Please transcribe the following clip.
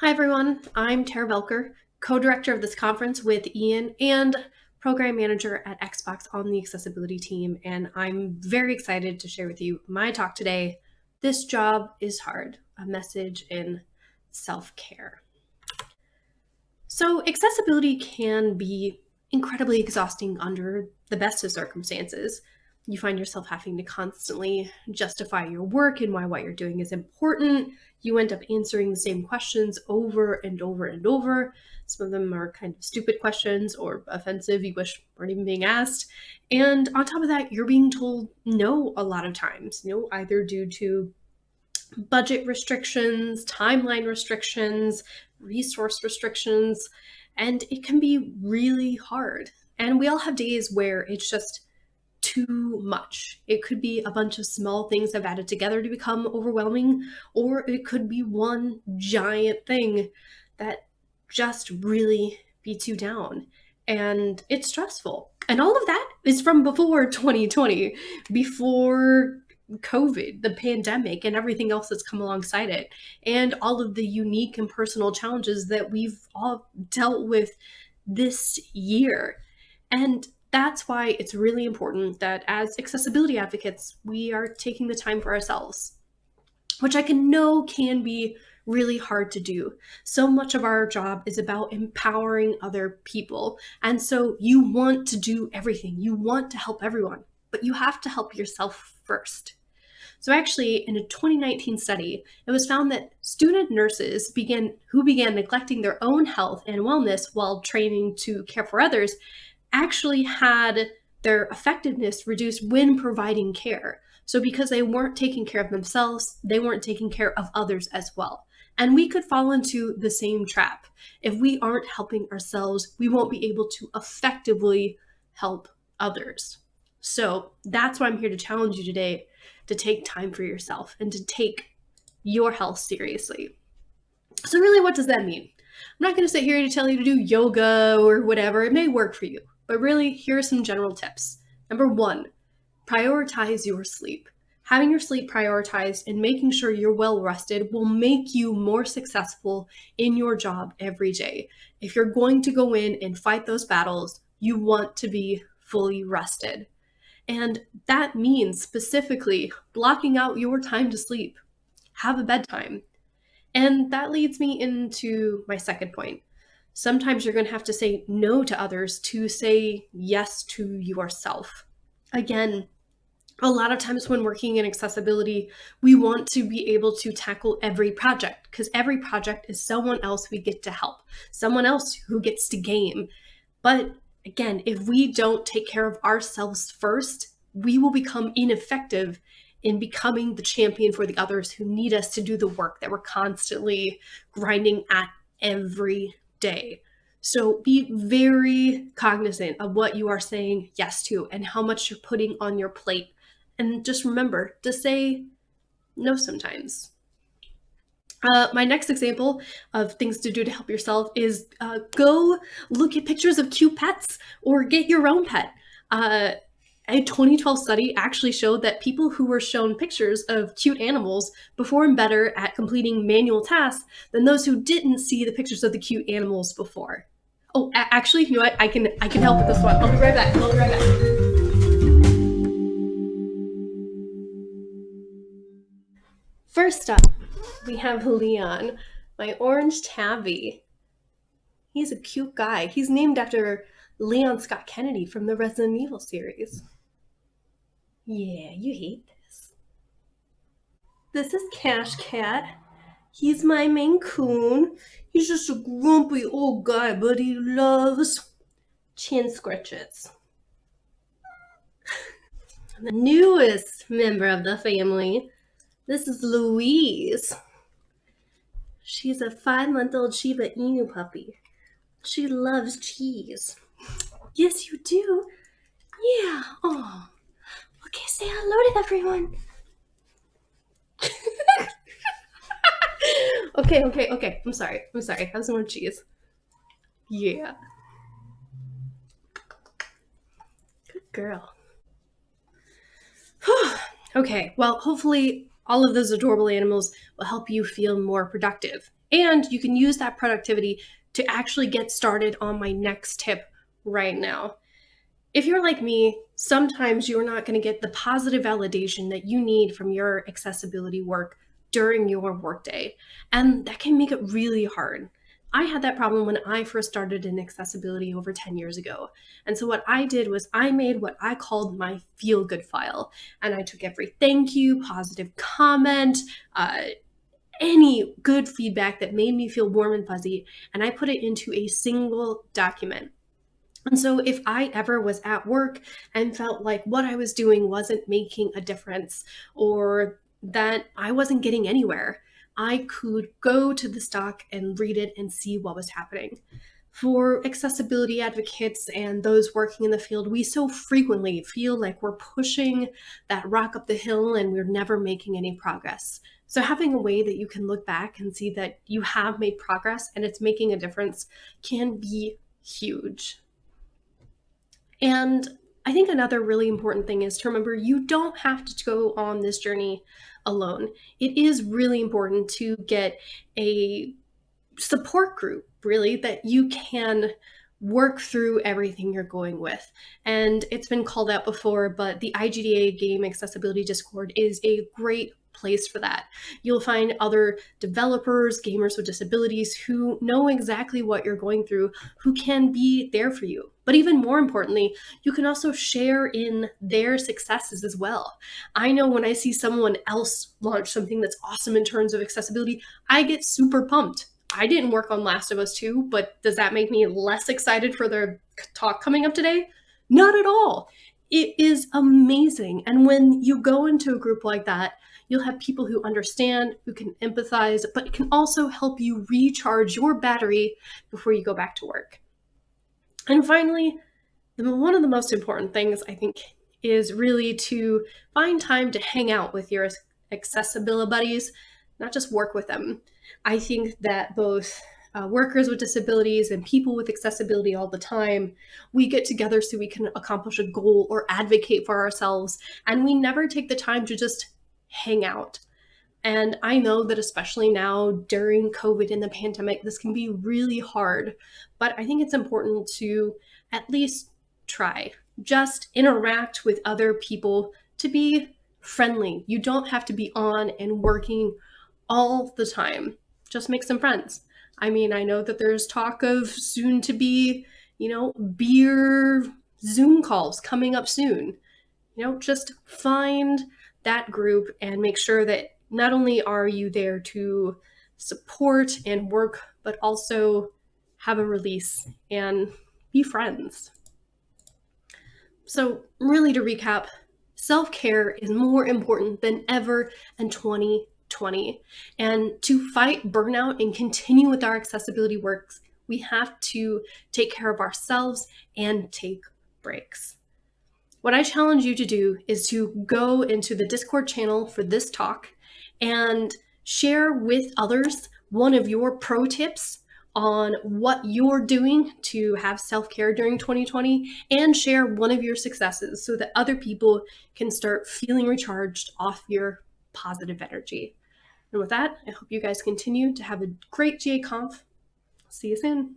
Hi, everyone. I'm Tara Voelker, co-director of this conference with Ian and program manager at Xbox on the accessibility team, and I'm very excited to share with you my talk today. This job is hard, a message in self-care. So accessibility can be incredibly exhausting under the best of circumstances. You find yourself having to constantly justify your work and why what you're doing is important. You end up answering the same questions over and over and over. Some of them are kind of stupid questions or offensive, you wish weren't even being asked. And on top of that, you're being told no a lot of times, either due to budget restrictions, timeline restrictions, resource restrictions, and it can be really hard. And we all have days where it's just too much. It could be a bunch of small things that have added together to become overwhelming, or it could be one giant thing that just really beats you down. And it's stressful. And all of that is from before 2020, before COVID, the pandemic, and everything else that's come alongside it, and all of the unique and personal challenges that we've all dealt with this year. And that's why it's really important that as accessibility advocates, we are taking the time for ourselves, which I can know can be really hard to do. So much of our job is about empowering other people. And so you want to do everything, you want to help everyone, but you have to help yourself first. So actually, in a 2019 study, it was found that student nurses who began neglecting their own health and wellness while training to care for others actually had their effectiveness reduced when providing care. So because they weren't taking care of themselves, they weren't taking care of others as well. And we could fall into the same trap. If we aren't helping ourselves, we won't be able to effectively help others. So that's why I'm here to challenge you today to take time for yourself and to take your health seriously. So really, what does that mean? I'm not going to sit here to tell you to do yoga or whatever. It may work for you, but really, here are some general tips. Number one, prioritize your sleep. Having your sleep prioritized and making sure you're well rested will make you more successful in your job every day. If you're going to go in and fight those battles, you want to be fully rested. And that means specifically blocking out your time to sleep. Have a bedtime. And that leads me into my second point. Sometimes you're going to have to say no to others to say yes to yourself. Again, a lot of times when working in accessibility, we want to be able to tackle every project because every project is someone else we get to help, someone else who gets to game. But again, if we don't take care of ourselves first, we will become ineffective in becoming the champion for the others who need us to do the work that we're constantly grinding at every day. So be very cognizant of what you are saying yes to and how much you're putting on your plate. And just remember to say no sometimes. My next example of things to do to help yourself is go look at pictures of cute pets or get your own pet. A 2012 study actually showed that people who were shown pictures of cute animals performed better at completing manual tasks than those who didn't see the pictures of the cute animals before. Oh, actually, you know what? I can help with this one. I'll be right back. First up, we have Leon, my orange tabby. He's a cute guy. He's named after Leon Scott Kennedy from the Resident Evil series. Yeah, you hate this. This is Cash Cat. He's my Maine Coon. He's just a grumpy old guy, but he loves chin scratches. The newest member of the family, this is Louise. She's a 5-month-old Shiba Inu puppy. She loves cheese. Yes, you do? Yeah. Oh. Okay, say hello to everyone. Okay. I'm sorry. Have some more cheese. Yeah. Good girl. Okay, well, hopefully all of those adorable animals will help you feel more productive. And you can use that productivity to actually get started on my next tip right now. If you're like me, sometimes you're not going to get the positive validation that you need from your accessibility work during your workday, and that can make it really hard. I had that problem when I first started in accessibility over 10 years ago. And so what I did was I made what I called my feel good file. And I took every thank you, positive comment, any good feedback that made me feel warm and fuzzy, and I put it into a single document. And so if I ever was at work and felt like what I was doing wasn't making a difference or that I wasn't getting anywhere, I could go to the stock and read it and see what was happening. For accessibility advocates and those working in the field, we so frequently feel like we're pushing that rock up the hill and we're never making any progress. So having a way that you can look back and see that you have made progress and it's making a difference can be huge. And I think another really important thing is to remember you don't have to go on this journey alone. It is really important to get a support group, really, that you can work through everything you're going with. And it's been called out before, but the IGDA Game Accessibility Discord is a great place for that. You'll find other developers, gamers with disabilities who know exactly what you're going through, who can be there for you. But even more importantly, you can also share in their successes as well. I know when I see someone else launch something that's awesome in terms of accessibility, I get super pumped. I didn't work on Last of Us 2, but does that make me less excited for their talk coming up today? Not at all. It is amazing. And when you go into a group like that, you'll have people who understand, who can empathize, but can also help you recharge your battery before you go back to work. And finally, one of the most important things I think is really to find time to hang out with your accessibility buddies, not just work with them. I think that both workers with disabilities and people with accessibility all the time, we get together so we can accomplish a goal or advocate for ourselves, and we never take the time to just hang out. And I know that especially now during COVID and the pandemic, this can be really hard, but I think it's important to at least try. Just interact with other people to be friendly. You don't have to be on and working all the time. Just make some friends. I mean, I know that there's talk of soon to be, beer Zoom calls coming up soon. Just find that group and make sure that not only are you there to support and work, but also have a release and be friends. So really to recap, self-care is more important than ever in 2020. And to fight burnout and continue with our accessibility works, we have to take care of ourselves and take breaks. What I challenge you to do is to go into the Discord channel for this talk and share with others one of your pro tips on what you're doing to have self-care during 2020, and share one of your successes so that other people can start feeling recharged off your positive energy. And with that, I hope you guys continue to have a great GA Conf. See you soon.